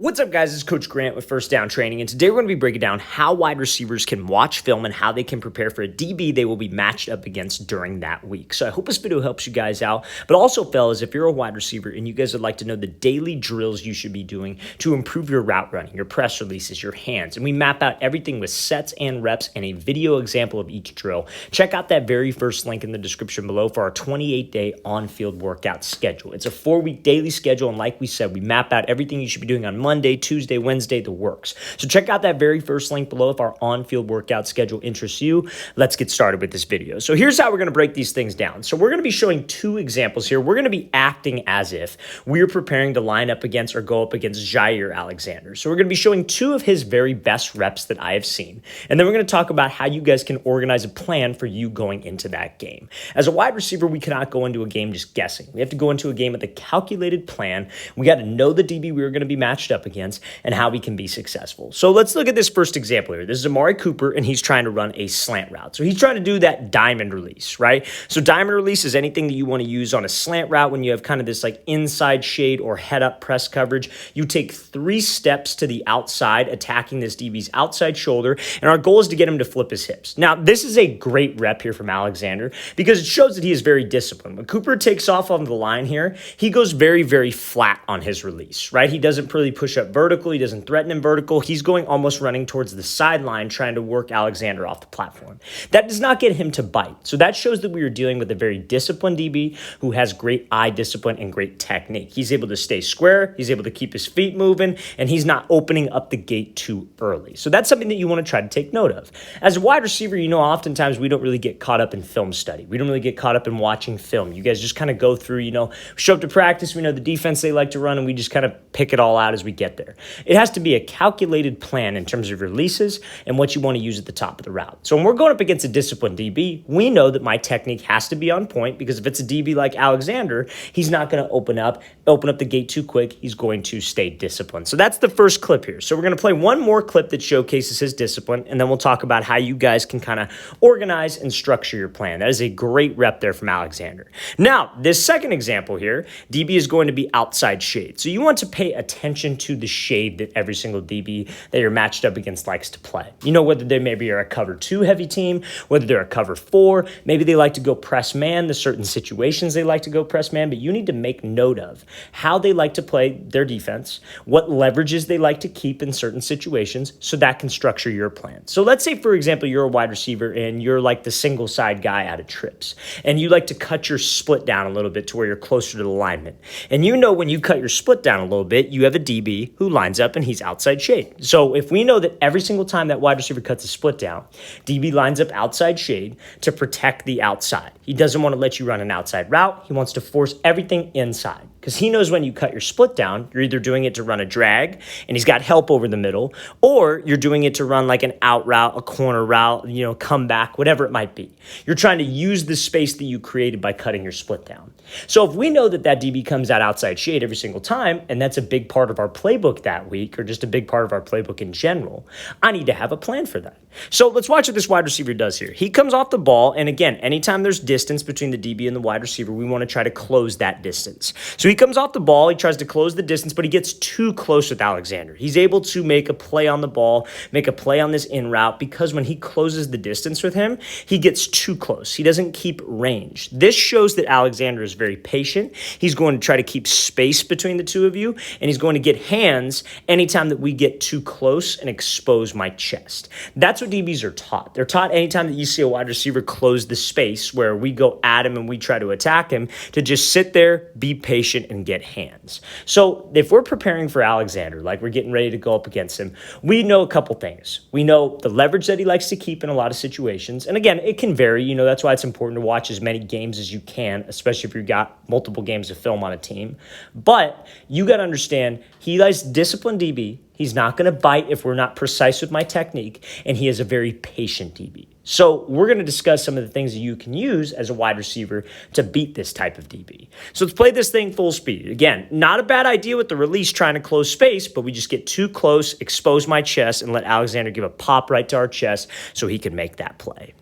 What's up, guys? It's Coach Grant with First Down Training, and today we're going to be breaking down how wide receivers can watch film and how they can prepare for a DB they will be matched up against during that week. So I hope this video helps you guys out, but also, fellas, if you're a wide receiver and you guys would like to know the daily drills you should be doing to improve your route running, your press releases, your hands, and we map out everything with sets and reps and a video example of each drill, check out that very first link in the description below for our 28-day on-field workout schedule. It's a 4-week daily schedule, and like we said, we map out everything you should be doing on Monday, Tuesday, Wednesday, the works. So check out that very first link below if our on-field workout schedule interests you. Let's get started with this video. So here's how we're going to break these things down. So we're going to be showing two examples here. We're going to be acting as if we're preparing to line up against or go up against Jair Alexander. So we're going to be showing two of his very best reps that I have seen. And then we're going to talk about how you guys can organize a plan for you going into that game. As a wide receiver, we cannot go into a game just guessing. We have to go into a game with a calculated plan. We got to know the DB we're going to be matched up against and how we can be successful. So let's look at this first example here. This is Amari Cooper, and he's trying to run a slant route. So he's trying to do that diamond release, right? So diamond release is anything that you want to use on a slant route when you have kind of this like inside shade or head up press coverage. You take 3 steps to the outside, attacking this DB's outside shoulder, and our goal is to get him to flip his hips. Now, this is a great rep here from Alexander because it shows that he is very disciplined. When Cooper takes off on the line here, he goes very, very flat on his release, right? He doesn't really push up vertical. He doesn't threaten him vertical. He's going almost running towards the sideline, trying to work Alexander off the platform. That does not get him to bite. So that shows that we are dealing with a very disciplined DB who has great eye discipline and great technique. He's able to stay square. He's able to keep his feet moving, and he's not opening up the gate too early. So that's something that you want to try to take note of. As a wide receiver, you know, oftentimes we don't really get caught up in film study. We don't really get caught up in watching film. You guys just kind of go through, you know, show up to practice. We know the defense they like to run, and we just kind of pick it all out as we get there. It has to be a calculated plan in terms of releases and what you want to use at the top of the route. So when we're going up against a disciplined DB, we know that my technique has to be on point because if it's a DB like Alexander, he's not going to open up the gate too quick. He's going to stay disciplined. So that's the first clip here. So we're going to play one more clip that showcases his discipline, and then we'll talk about how you guys can kind of organize and structure your plan. That is a great rep there from Alexander. Now, this second example here, DB is going to be outside shade. So you want to pay attention to the shade that every single DB that you're matched up against likes to play. You know, whether they maybe are a cover 2 heavy team, whether they're a cover 4, maybe they like to go press man. There's certain situations they like to go press man, but you need to make note of how they like to play their defense, what leverages they like to keep in certain situations, so that can structure your plan. So let's say, for example, you're a wide receiver and you're like the single side guy out of trips, and you like to cut your split down a little bit to where you're closer to the lineman. And you know when you cut your split down a little bit, you have a DB who lines up and he's outside shade. So if we know that every single time that wide receiver cuts a split down, DB lines up outside shade to protect the outside. He doesn't want to let you run an outside route. He wants to force everything inside because he knows when you cut your split down, you're either doing it to run a drag and he's got help over the middle, or you're doing it to run like an out route, a corner route, you know, come back, whatever it might be. You're trying to use the space that you created by cutting your split down. So if we know that that DB comes out outside shade every single time, and that's a big part of our playbook that week, or just a big part of our playbook in general, I need to have a plan for that. So let's watch what this wide receiver does here. He comes off the ball, and again, anytime there's distance between the DB and the wide receiver, we want to try to close that distance. So he comes off the ball, he tries to close the distance, but he gets too close with Alexander. He's able to make a play on the ball, make a play on this in route, because when he closes the distance with him, he gets too close. He doesn't keep range. This shows that Alexander is very patient. He's going to try to keep space between the two of you, and he's going to get hands anytime that we get too close and expose my chest. That's what DBs are taught. They're taught anytime that you see a wide receiver close the space where we go at him and we try to attack him, to just sit there, be patient, and get hands. So if we're preparing for Alexander, like we're getting ready to go up against him, we know a couple things. We know the leverage that he likes to keep in a lot of situations. And again, it can vary. You know, that's why it's important to watch as many games as you can, especially if you've got multiple games of film on a team. But you got to understand, he likes disciplined DB. He's not going to bite if we're not precise with my technique, and he is a very patient DB. So we're going to discuss some of the things that you can use as a wide receiver to beat this type of DB. So let's play this thing full speed. Again, not a bad idea with the release trying to close space, but we just get too close, expose my chest, and let Alexander give a pop right to our chest so he can make that play.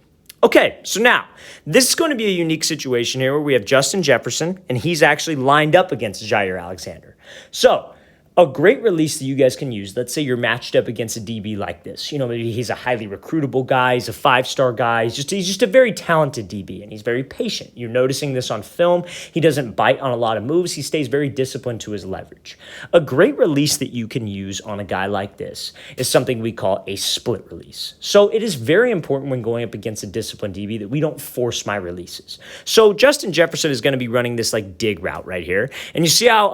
Okay, so now, this is going to be a unique situation here where we have Justin Jefferson, and he's actually lined up against Jair Alexander. So A great release that you guys can use, let's say you're matched up against a DB like this. Maybe he's a highly recruitable guy, he's a 5-star guy, he's just a very talented DB, and he's very patient. You're noticing this on film. He doesn't bite on a lot of moves. He stays very disciplined to his leverage. A great release that you can use on a guy like this is something we call a split release. So it is very important when going up against a disciplined DB that we don't force my releases. So Justin Jefferson is going to be running this like dig route right here, and you see how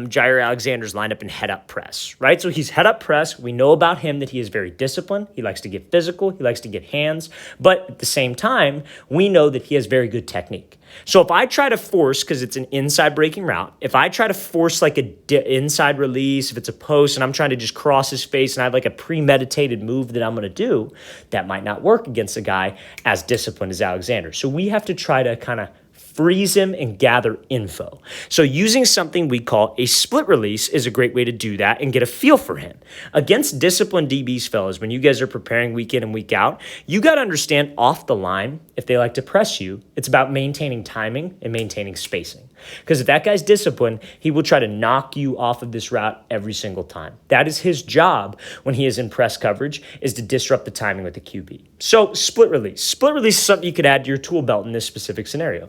Jair Alexander's lined up in head-up press, right? So he's head-up press. We know about him that he is very disciplined. He likes to get physical. He likes to get hands. But at the same time, we know that he has very good technique. So if I try to force, because it's an inside breaking route, if I try to force like a inside release, if it's a post and I'm trying to just cross his face and I have like a premeditated move that I'm going to do, that might not work against a guy as disciplined as Alexander. So we have to try to kind of freeze him and gather info. So using something we call a split release is a great way to do that and get a feel for him. Against disciplined DBs, fellas, when you guys are preparing week in and week out, you got to understand off the line, if they like to press you, it's about maintaining timing and maintaining spacing. Because if that guy's disciplined, he will try to knock you off of this route every single time. That is his job when he is in press coverage, is to disrupt the timing with the QB. So split release. Split release is something you could add to your tool belt in this specific scenario.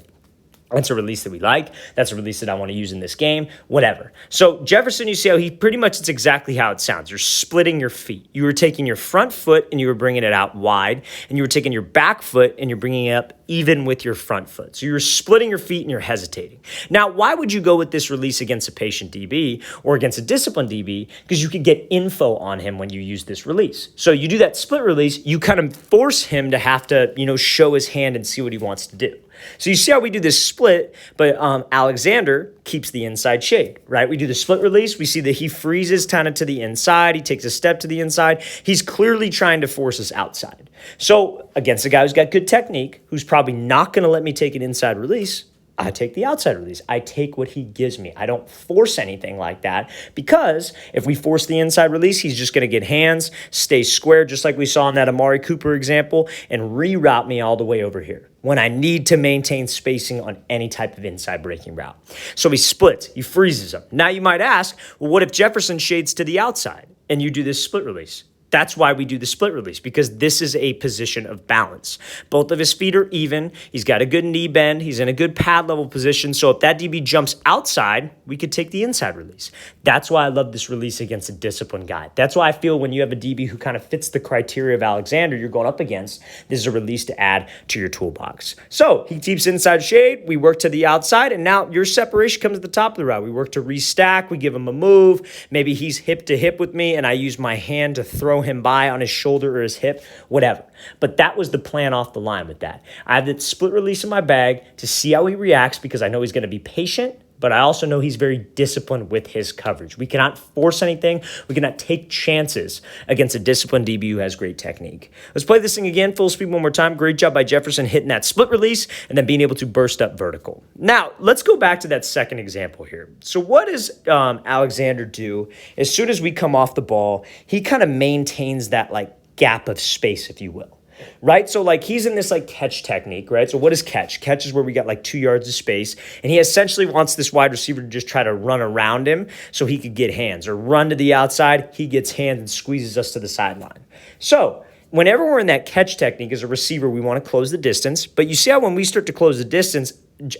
That's a release that we like. That's a release that I want to use in this game, whatever. So Jefferson, you see how it's exactly how it sounds. You're splitting your feet. You were taking your front foot and you were bringing it out wide, and you were taking your back foot and you're bringing it up even with your front foot. So you're splitting your feet and you're hesitating. Now, why would you go with this release against a patient DB or against a disciplined DB? Because you could get info on him when you use this release. So you do that split release, you kind of force him to have to, show his hand and see what he wants to do. So you see how we do this split, but Alexander keeps the inside shade, right? We do the split release. We see that he freezes kind of to the inside. He takes a step to the inside. He's clearly trying to force us outside. So against a guy who's got good technique, who's probably not going to let me take an inside release, I take the outside release. I take what he gives me. I don't force anything like that, because if we force the inside release, he's just going to get hands, stay square, just like we saw in that Amari Cooper example, and reroute me all the way over here when I need to maintain spacing on any type of inside breaking route. So he splits. He freezes them. Now you might ask, well, what if Jefferson shades to the outside and you do this split release? That's why we do the split release, because this is a position of balance. Both of his feet are even. He's got a good knee bend. He's in a good pad level position. So if that DB jumps outside, we could take the inside release. That's why I love this release against a disciplined guy. That's why I feel when you have a DB who kind of fits the criteria of Alexander you're going up against, this is a release to add to your toolbox. So he keeps inside shade. We work to the outside, and now your separation comes at the top of the route. We work to restack. We give him a move. Maybe he's hip to hip with me, and I use my hand to throw him by on his shoulder or his hip, whatever. But that was the plan off the line with that. I have that split release in my bag to see how he reacts, because I know he's going to be patient, but I also know he's very disciplined with his coverage. We cannot force anything. We cannot take chances against a disciplined DB who has great technique. Let's play this thing again, full speed one more time. Great job by Jefferson hitting that split release and then being able to burst up vertical. Now, let's go back to that second example here. So what does Alexander do? As soon as we come off the ball, he kind of maintains that like gap of space, if you will. Right? So like he's in this like catch technique, right? So what is catch? Catch is where we got like 2 yards of space, and he essentially wants this wide receiver to just try to run around him so he could get hands, or run to the outside, he gets hands and squeezes us to the sideline. So whenever we're in that catch technique as a receiver, we want to close the distance, but you see how when we start to close the distance,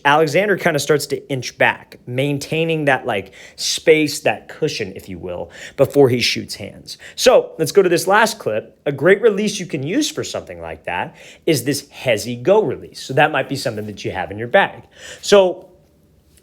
Alexander kind of starts to inch back, maintaining that like space, that cushion, if you will, before he shoots hands. So let's go to this last clip. A great release you can use for something like that is this hezzy go release. So that might be something that you have in your bag. So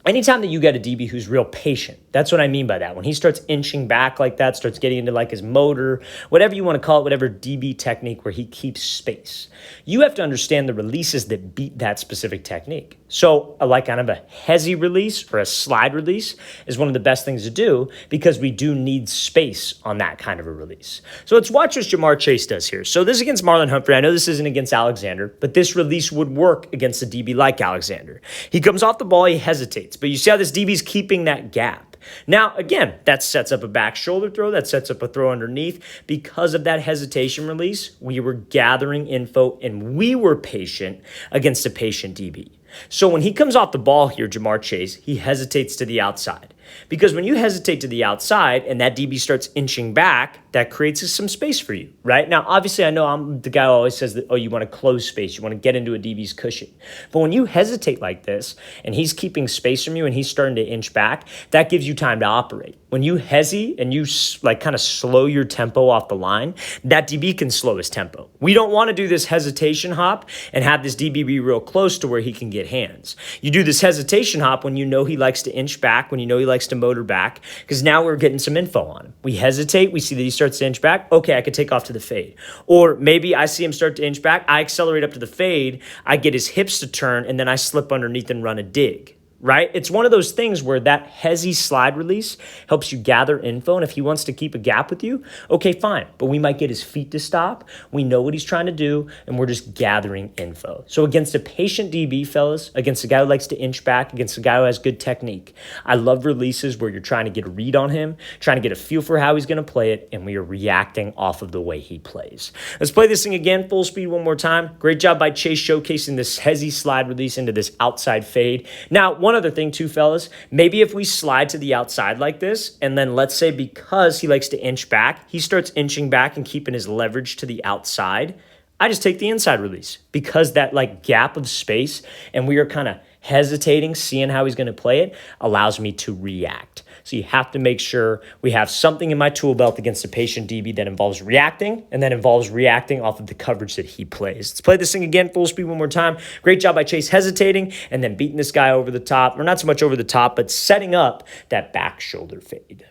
anytime that you get a DB who's real patient, that's what I mean by that. When he starts inching back like that, starts getting into like his motor, whatever you want to call it, whatever DB technique where he keeps space, you have to understand the releases that beat that specific technique. So like kind of a hezzy release or a slide release is one of the best things to do, because we do need space on that kind of a release. So let's watch what Jamar Chase does here. So this is against Marlon Humphrey. I know this isn't against Alexander, but this release would work against a DB like Alexander. He comes off the ball, he hesitates, but you see how this DB's keeping that gap. Now, again, that sets up a back shoulder throw. That sets up a throw underneath. Because of that hesitation release, we were gathering info and we were patient against a patient DB. So when he comes off the ball here, Jamar Chase, he hesitates to the outside. Because when you hesitate to the outside and that DB starts inching back, that creates some space for you, right? Now, obviously, I know I'm the guy who always says that, oh, you want to close space. You want to get into a DB's cushion. But when you hesitate like this and he's keeping space from you and he's starting to inch back, that gives you time to operate. When you hesitate and you like kind of slow your tempo off the line, that DB can slow his tempo. We don't want to do this hesitation hop and have this DB be real close to where he can get hands. You do this hesitation hop when you know he likes to inch back, when you know he likes to motor back, because now we're getting some info on him. We hesitate, we see that he starts to inch back. Okay, I could take off to the fade. Or maybe I see him start to inch back, I accelerate up to the fade, I get his hips to turn, and then I slip underneath and run a dig. Right? It's one of those things where that hezzy slide release helps you gather info. And if he wants to keep a gap with you, okay, fine. But we might get his feet to stop. We know what he's trying to do, and we're just gathering info. So against a patient DB, fellas, against a guy who likes to inch back, against a guy who has good technique, I love releases where you're trying to get a read on him, trying to get a feel for how he's going to play it, and we are reacting off of the way he plays. Let's play this thing again, full speed one more time. Great job by Chase showcasing this hezzy slide release into this outside fade. Now, one other thing too, fellas, maybe if we slide to the outside like this, and then let's say because he likes to inch back, he starts inching back and keeping his leverage to the outside, I just take the inside release because that like gap of space and we are kind of hesitating, seeing how he's going to play it, allows me to react. So you have to make sure we have something in my tool belt against a patient DB that involves reacting and that involves reacting off of the coverage that he plays. Let's play this thing again, full speed one more time. Great job by Chase hesitating and then beating this guy over the top, or not so much over the top, but setting up that back shoulder fade.